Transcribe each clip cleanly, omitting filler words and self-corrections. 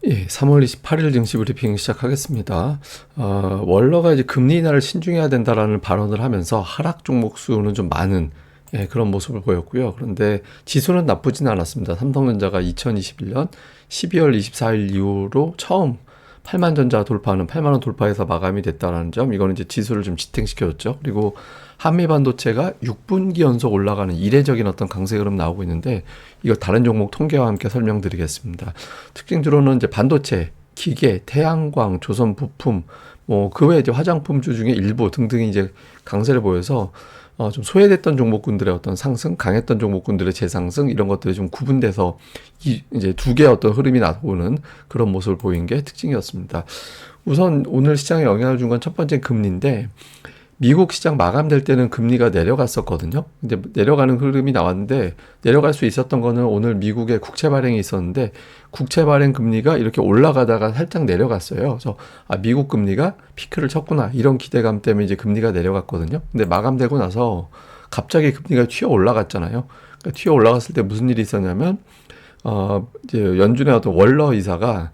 예, 3월 28일 증시 브리핑 시작하겠습니다. 월러가 이제 금리 인하를 신중해야 된다라는 발언을 하면서 하락 종목 수는 좀 많은 그런 모습을 보였고요. 그런데 지수는 나쁘진 않았습니다. 삼성전자가 2021년 12월 24일 이후로 처음 8만 전자 돌파하는 8만 원 돌파해서 마감이 됐다는 점, 이거는 이제 지수를 좀 지탱시켜줬죠. 그리고 한미 반도체가 6분기 연속 올라가는 이례적인 어떤 강세 흐름 나오고 있는데, 이거 다른 종목 통계와 함께 설명드리겠습니다. 특징주로는 이제 반도체, 기계, 태양광, 조선 부품, 뭐 그 외에 이제 화장품주 중에 일부 등등이 이제 강세를 보여서 좀 소외됐던 종목군들의 어떤 상승, 강했던 종목군들의 재상승, 이런 것들이 좀 구분돼서 이제 두 개의 어떤 흐름이 나오는 그런 모습을 보인 게 특징이었습니다. 우선 오늘 시장에 영향을 준 건 첫 번째 금리인데, 미국 시장 마감될 때는 금리가 내려갔었거든요. 근데 내려가는 흐름이 나왔는데, 내려갈 수 있었던 거는 오늘 미국의 국채 발행이 있었는데, 국채 발행 금리가 이렇게 올라가다가 살짝 내려갔어요. 그래서 미국 금리가 피크를 쳤구나, 이런 기대감 때문에 이제 금리가 내려갔거든요. 근데 마감되고 나서 갑자기 금리가 튀어 올라갔잖아요. 그러니까 튀어 올라갔을 때 무슨 일이 있었냐면, 이제 연준의 어떤 월러 이사가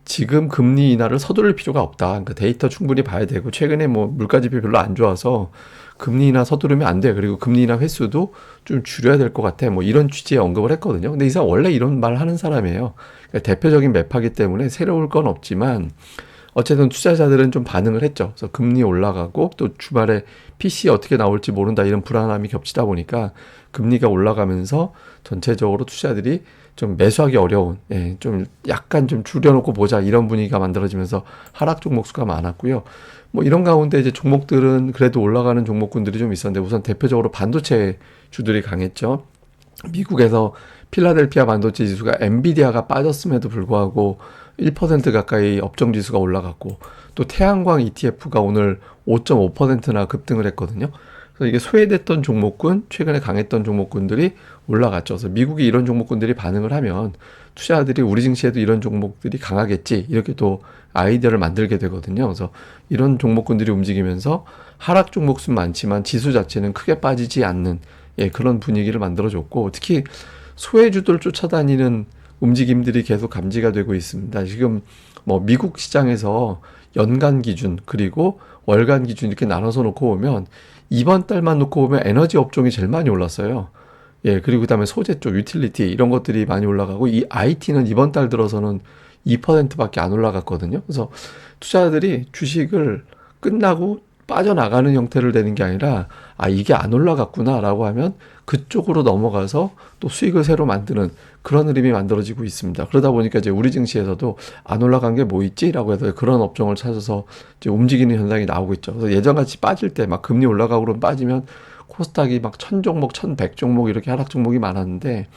지금 금리 인하를 서두를 필요가 없다. 그러니까 데이터 충분히 봐야 되고, 최근에 뭐 물가 지표 별로 안 좋아서 금리 인하 서두르면 안 돼. 그리고 금리 인하 횟수도 좀 줄여야 될 것 같아. 뭐 이런 취지의 언급을 했거든요. 근데 이 사람 원래 이런 말 하는 사람이에요. 그러니까 대표적인 매파기 때문에 새로울 건 없지만, 어쨌든 투자자들은 좀 반응을 했죠. 그래서 금리 올라가고 또 주말에 PC 어떻게 나올지 모른다, 이런 불안함이 겹치다 보니까 금리가 올라가면서 전체적으로 투자들이 좀 매수하기 어려운, 좀 약간 좀 줄여놓고 보자, 이런 분위기가 만들어지면서 하락 종목 수가 많았고요. 뭐 이런 가운데 이제 종목들은 그래도 올라가는 종목군들이 좀 있었는데, 우선 대표적으로 반도체 주들이 강했죠. 미국에서 필라델피아 반도체 지수가 엔비디아가 빠졌음에도 불구하고 1% 가까이 업종 지수가 올라갔고, 또 태양광 ETF가 오늘 5.5%나 급등을 했거든요. 그래서 이게 소외됐던 종목군, 최근에 강했던 종목군들이 올라갔죠. 그래서 미국이 이런 종목군들이 반응을 하면 투자자들이 우리 증시에도 이런 종목들이 강하겠지, 이렇게 또 아이디어를 만들게 되거든요. 그래서 이런 종목군들이 움직이면서 하락 종목수는 많지만 지수 자체는 크게 빠지지 않는 그런 분위기를 만들어줬고, 특히 소외주들 쫓아다니는 움직임들이 계속 감지가 되고 있습니다. 지금 뭐 미국 시장에서 연간 기준 그리고 월간 기준 이렇게 나눠서 놓고 보면, 이번 달만 놓고 보면 에너지 업종이 제일 많이 올랐어요. 그리고 그다음에 소재 쪽, 유틸리티 이런 것들이 많이 올라가고, 이 IT는 이번 달 들어서는 2%밖에 안 올라갔거든요. 그래서 투자자들이 주식을 끝나고 빠져나가는 형태를 내는 게 아니라, 이게 안 올라갔구나라고 하면 그쪽으로 넘어가서 또 수익을 새로 만드는 그런 흐름이 만들어지고 있습니다. 그러다 보니까 이제 우리 증시에서도 안 올라간 게 뭐 있지라고 해서 그런 업종을 찾아서 이제 움직이는 현상이 나오고 있죠. 그래서 예전같이 빠질 때 막 금리 올라가고 그러면 빠지면 코스닥이 막 1000종목, 1100종목 이렇게 하락 종목이 많았는데,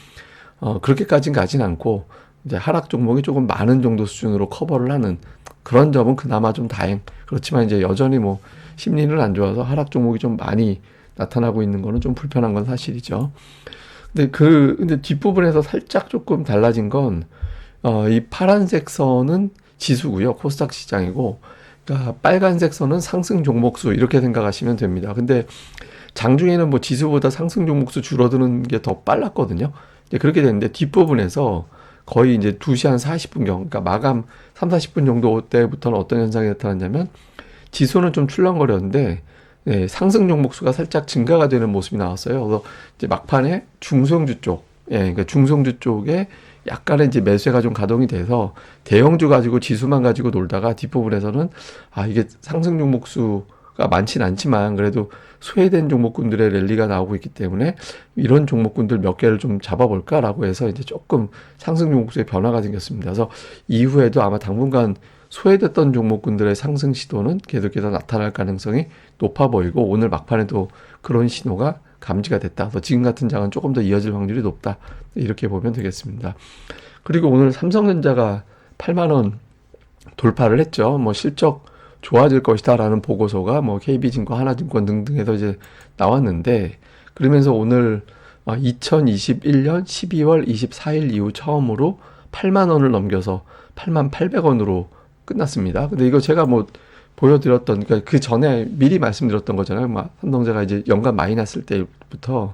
그렇게까지는 가진 않고 이제 하락 종목이 조금 많은 정도 수준으로 커버를 하는 그런 점은 그나마 좀 다행. 그렇지만 이제 여전히 뭐 심리는 안 좋아서 하락 종목이 좀 많이 나타나고 있는 거는 좀 불편한 건 사실이죠. 근데 뒷부분에서 살짝 조금 달라진 건, 이 파란색 선은 지수고요. 코스닥 시장이고, 그러니까 빨간색 선은 상승 종목수, 이렇게 생각하시면 됩니다. 근데 장중에는 뭐 지수보다 상승 종목수 줄어드는 게 더 빨랐거든요. 이제 그렇게 되는데, 뒷부분에서 거의 이제 2시 한 40분경, 그러니까 마감 3, 40분 정도 때부터는 어떤 현상이 나타났냐면, 지수는 좀 출렁거렸는데, 상승 종목수가 살짝 증가가 되는 모습이 나왔어요. 그래서 이제 막판에 중성주 쪽, 그러니까 중성주 쪽에 약간의 이제 매수가 좀 가동이 돼서 대형주 가지고 지수만 가지고 놀다가, 뒷부분에서는 이게 상승 종목수가 많진 않지만 그래도 소외된 종목군들의 랠리가 나오고 있기 때문에 이런 종목군들 몇 개를 좀 잡아볼까라고 해서 이제 조금 상승 종목수의 변화가 생겼습니다. 그래서 이후에도 아마 당분간 소외됐던 종목군들의 상승 시도는 계속해서 나타날 가능성이 높아 보이고, 오늘 막판에도 그런 신호가 감지가 됐다. 그래서 지금 같은 장은 조금 더 이어질 확률이 높다, 이렇게 보면 되겠습니다. 그리고 오늘 삼성전자가 8만 원 돌파를 했죠. 뭐 실적 좋아질 것이다라는 보고서가 뭐 KB증권, 하나증권 등등에서 이제 나왔는데, 그러면서 오늘 2021년 12월 24일 이후 처음으로 8만 원을 넘겨서 8만 800원으로 끝났습니다. 근데 이거 제가 뭐 보여드렸던, 그러니까 그 전에 미리 말씀드렸던 거잖아요. 삼성전자가 이제 연간 마이너스일 때부터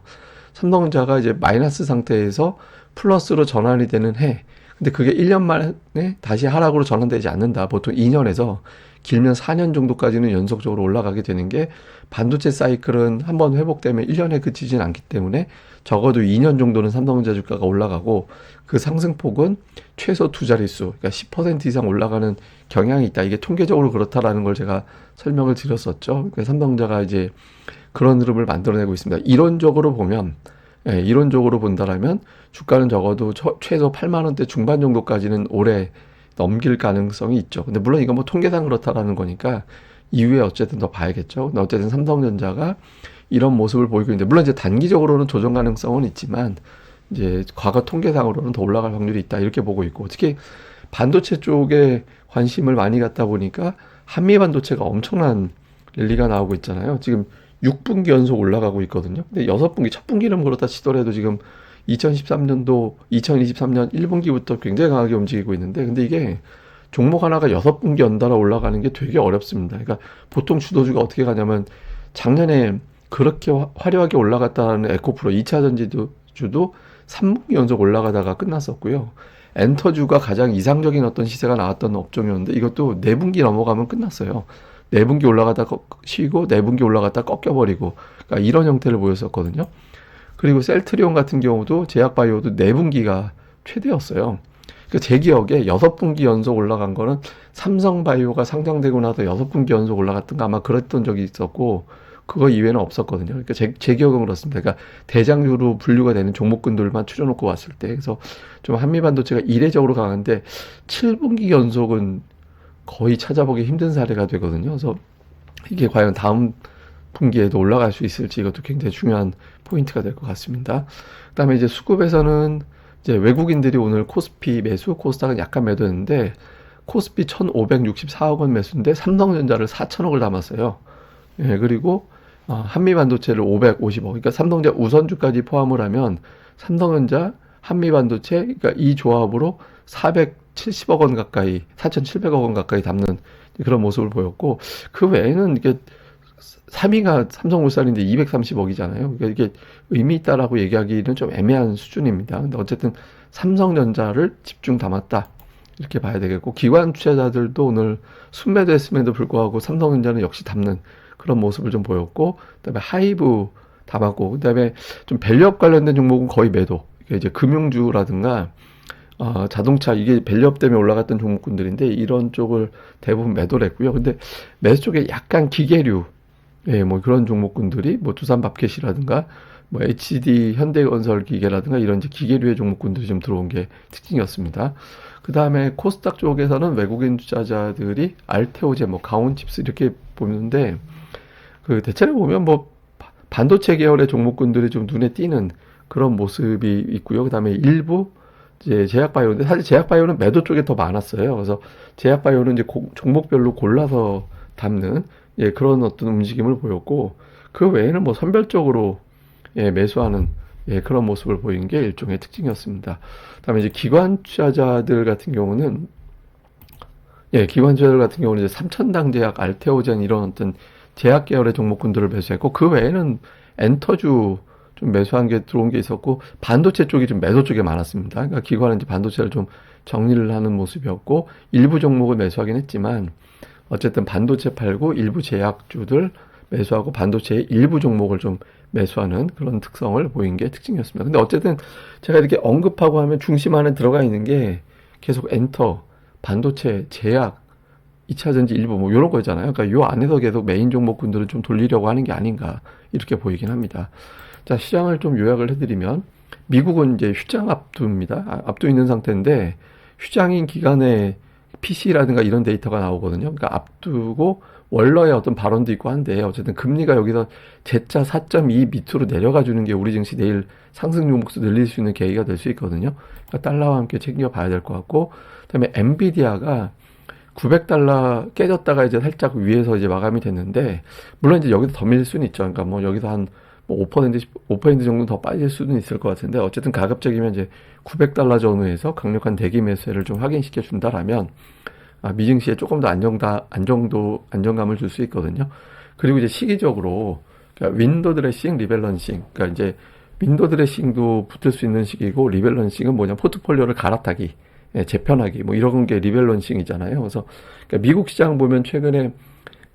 삼성전자가 이제 마이너스 상태에서 플러스로 전환이 되는 해. 근데 그게 1년 만에 다시 하락으로 전환되지 않는다. 보통 2년에서 길면 4년 정도까지는 연속적으로 올라가게 되는 게 반도체 사이클은 한번 회복되면 1년에 그치진 않기 때문에 적어도 2년 정도는 삼성전자 주가가 올라가고 그 상승폭은 최소 두 자릿수, 그러니까 10% 이상 올라가는 경향이 있다. 이게 통계적으로 그렇다라는 걸 제가 설명을 드렸었죠. 그러니까 삼성전자가 이제 그런 흐름을 만들어내고 있습니다. 이론적으로 보면, 이론적으로 본다라면 주가는 적어도 최소 8만 원대 중반 정도까지는 올해 넘길 가능성이 있죠. 근데 물론 이건 뭐 통계상 그렇다라는 거니까 이후에 어쨌든 더 봐야겠죠. 근데 어쨌든 삼성전자가 이런 모습을 보이고 있는데, 물론 이제 단기적으로는 조정 가능성은 있지만 이제 과거 통계상으로는 더 올라갈 확률이 있다 이렇게 보고 있고, 특히 반도체 쪽에 관심을 많이 갖다 보니까 한미 반도체가 엄청난 랠리가 나오고 있잖아요. 지금 6분기 연속 올라가고 있거든요. 근데 6분기, 첫 분기는 그렇다 치더라도 지금 2013년도, 2023년 1분기부터 굉장히 강하게 움직이고 있는데, 근데 이게 종목 하나가 6분기 연달아 올라가는 게 되게 어렵습니다. 그러니까 보통 주도주가 어떻게 가냐면, 작년에 그렇게 화려하게 올라갔다는 에코프로 2차 전지주도 3분기 연속 올라가다가 끝났었고요. 엔터주가 가장 이상적인 어떤 시세가 나왔던 업종이었는데 이것도 4분기 넘어가면 끝났어요. 4분기 올라가다 쉬고 4분기 올라갔다 꺾여버리고, 그러니까 이런 형태를 보였었거든요. 그리고 셀트리온 같은 경우도 제약바이오도 4분기가 최대였어요. 그 제 기억에 6분기 연속 올라간 거는 삼성바이오가 상장되고 나서 6분기 연속 올라갔던가 아마 그랬던 적이 있었고, 그거 이외에는 없었거든요. 그러니까 제 기억은 그렇습니다. 그러니까 대장주로 분류가 되는 종목군들만 추려놓고 왔을 때, 그래서 좀 한미반도체가 이례적으로 강한데 7분기 연속은 거의 찾아보기 힘든 사례가 되거든요. 그래서 이게 과연 다음 분기에도 올라갈 수 있을지 이것도 굉장히 중요한 포인트가 될 것 같습니다. 그다음에 이제 수급에서는 이제 외국인들이 오늘 코스피 매수, 코스닥은 약간 매도했는데 코스피 1,564억 원 매수인데 삼성전자를 4천억을 담았어요. 예, 그리고 한미반도체를 550억, 그러니까 삼성전자 우선주까지 포함을 하면 삼성전자, 한미반도체, 그러니까 이 조합으로 470억 원 가까이, 4,700억 원 가까이 담는 그런 모습을 보였고, 그 외에는 이게 3위가 삼성물산인데 230억이잖아요. 그러니까 이게 의미 있다라고 얘기하기는 좀 애매한 수준입니다. 근데 어쨌든 삼성전자를 집중 담았다, 이렇게 봐야 되겠고, 기관 투자자들도 오늘 순매도했음에도 불구하고 삼성전자는 역시 담는 그런 모습을 좀 보였고, 그다음에 하이브 담았고, 그다음에 좀 밸류업 관련된 종목은 거의 매도. 이게 이제 금융주라든가 자동차, 이게 밸류업 때문에 올라갔던 종목군들인데 이런 쪽을 대부분 매도를 했고요. 근데 매수 쪽에 약간 기계류, 예, 뭐 그런 종목군들이 뭐 두산밥켓이라든가 뭐 HD 현대건설 기계라든가 이런 이제 기계류의 종목군들이 좀 들어온 게 특징이었습니다. 그 다음에 코스닥 쪽에서는 외국인 투자자들이 알테오제, 뭐 가온칩스 이렇게 보는데, 그 대체로 보면 뭐 반도체 계열의 종목군들이 좀 눈에 띄는 그런 모습이 있고요. 그 다음에 일부 이제 제약바이오인데, 사실 제약바이오는 매도 쪽에 더 많았어요. 그래서 제약바이오는 이제 종목별로 골라서 담는, 예, 그런 어떤 움직임을 보였고, 그 외에는 뭐 선별적으로, 예, 매수하는, 예, 그런 모습을 보인 게 일종의 특징이었습니다. 그다음에 이제 기관 투자자들 같은 경우는, 예, 기관 투자자들 같은 경우는 이제 삼천당 제약, 알테오젠 이런 어떤 제약 계열의 종목군들을 매수했고, 그 외에는 엔터주 좀 매수한 게 들어온 게 있었고, 반도체 쪽이 좀 매도 쪽에 많았습니다. 그러니까 기관은 이제 반도체를 좀 정리를 하는 모습이었고, 일부 종목을 매수하긴 했지만 어쨌든 반도체 팔고 일부 제약주들 매수하고 반도체의 일부 종목을 좀 매수하는 그런 특성을 보인 게 특징이었습니다. 근데 어쨌든 제가 이렇게 언급하고 하면 중심 안에 들어가 있는 게 계속 엔터, 반도체, 제약, 2차 전지 일부 뭐 이런 거잖아요. 그러니까 요 안에서 계속 메인 종목군들을 좀 돌리려고 하는 게 아닌가 이렇게 보이긴 합니다. 자, 시장을 좀 요약을 해드리면, 미국은 이제 휴장 앞두입니다. 앞두 있는 상태인데, 휴장인 기간에 PC라든가 이런 데이터가 나오거든요. 그러니까 앞두고 월러의 어떤 발언도 있고 한데, 어쨌든 금리가 여기서 Z자 4.2 밑으로 내려가 주는 게 우리 증시 내일 상승 종목수 늘릴 수 있는 계기가 될 수 있거든요. 그러니까 달러와 함께 챙겨봐야 될 것 같고, 그다음에 엔비디아가 900달러 깨졌다가 이제 살짝 위에서 이제 마감이 됐는데, 물론 이제 여기서 더 밀릴 수는 있죠. 그러니까 뭐 여기서 한 5%, 5% 정도 더 빠질 수는 있을 것 같은데, 어쨌든 가급적이면 이제 900달러 전후에서 강력한 대기 매수를 좀 확인시켜 준다라면, 미증시에 조금 더 안정감을 줄 수 있거든요. 그리고 이제 시기적으로, 그러니까 윈도 드레싱, 리밸런싱. 그러니까 이제 윈도 드레싱도 붙을 수 있는 시기고, 리밸런싱은 뭐냐, 포트폴리오를 갈아타기. 재편하기 뭐 이런 게 리밸런싱이잖아요. 그래서 그러니까 미국 시장 보면 최근에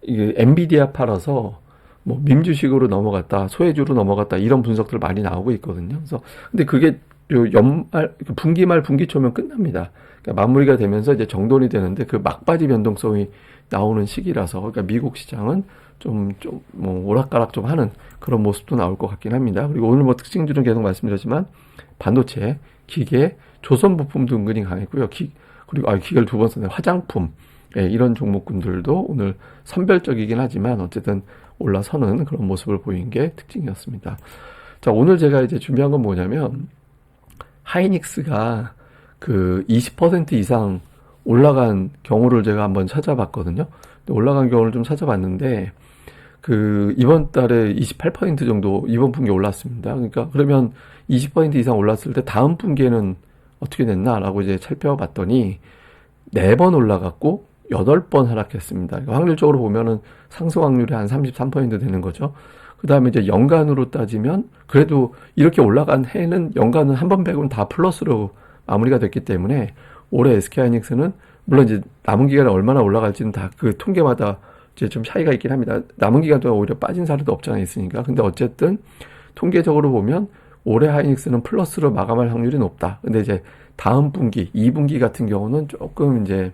이게 엔비디아 팔아서 뭐 밈 주식으로 넘어갔다, 소외주로 넘어갔다 이런 분석들 많이 나오고 있거든요. 그래서 근데 그게 요 연말 분기 말 분기 초면 끝납니다. 그러니까 마무리가 되면서 이제 정돈이 되는데 그 막바지 변동성이 나오는 시기라서 그러니까 미국 시장은 좀 뭐 오락가락 좀 하는 그런 모습도 나올 것 같긴 합니다. 그리고 오늘 뭐 특징들은 계속 말씀드렸지만 반도체, 기계, 조선 부품도 은근히 강했고요. 그리고 기계를 두 번 썼네요. 화장품 이런 종목군들도 오늘 선별적이긴 하지만 어쨌든 올라서는 그런 모습을 보인 게 특징이었습니다. 자, 오늘 제가 이제 준비한 건 뭐냐면 하이닉스가 그 20% 이상 올라간 경우를 제가 한번 찾아봤거든요. 올라간 경우를 좀 찾아봤는데 그 이번 달에 28% 정도 이번 분기에 올랐습니다. 그러니까 그러면 20% 이상 올랐을 때 다음 분기에는 어떻게 됐나라고 이제 살펴봤더니 4번 올라갔고 8번 하락했습니다. 그러니까 확률적으로 보면은 상승 확률이 한 33% 되는 거죠. 그 다음에 이제 연간으로 따지면 그래도 이렇게 올라간 해는 연간은 한 번 빼고는 다 플러스로 마무리가 됐기 때문에 올해 SK하이닉스는 물론 이제 남은 기간에 얼마나 올라갈지는 다 그 통계마다 이제 좀 차이가 있긴 합니다. 남은 기간 동안 오히려 빠진 사례도 없지 않아 있으니까. 근데 어쨌든 통계적으로 보면 올해 하이닉스는 플러스로 마감할 확률이 높다. 근데 이제 다음 분기, 2분기 같은 경우는 조금 이제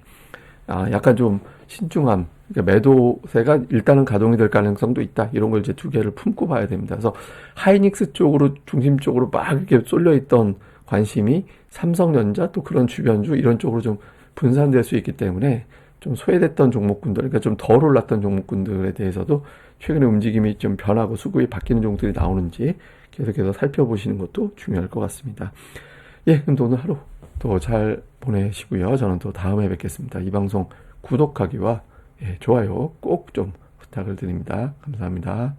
약간 좀 신중함, 그러니까 매도세가 일단은 가동이 될 가능성도 있다. 이런 걸 이제 두 개를 품고 봐야 됩니다. 그래서 하이닉스 쪽으로 중심적으로 막 이렇게 쏠려 있던 관심이 삼성전자 또 그런 주변주 이런 쪽으로 좀 분산될 수 있기 때문에 좀 소외됐던 종목군들, 그러니까 좀 덜 올랐던 종목군들에 대해서도 최근에 움직임이 좀 변하고 수급이 바뀌는 종목들이 나오는지 계속해서 살펴보시는 것도 중요할 것 같습니다. 예, 그럼 또 오늘 하루 더 잘 보내시고요. 저는 또 다음에 뵙겠습니다. 이 방송 구독하기와 좋아요 꼭 좀 부탁을 드립니다. 감사합니다.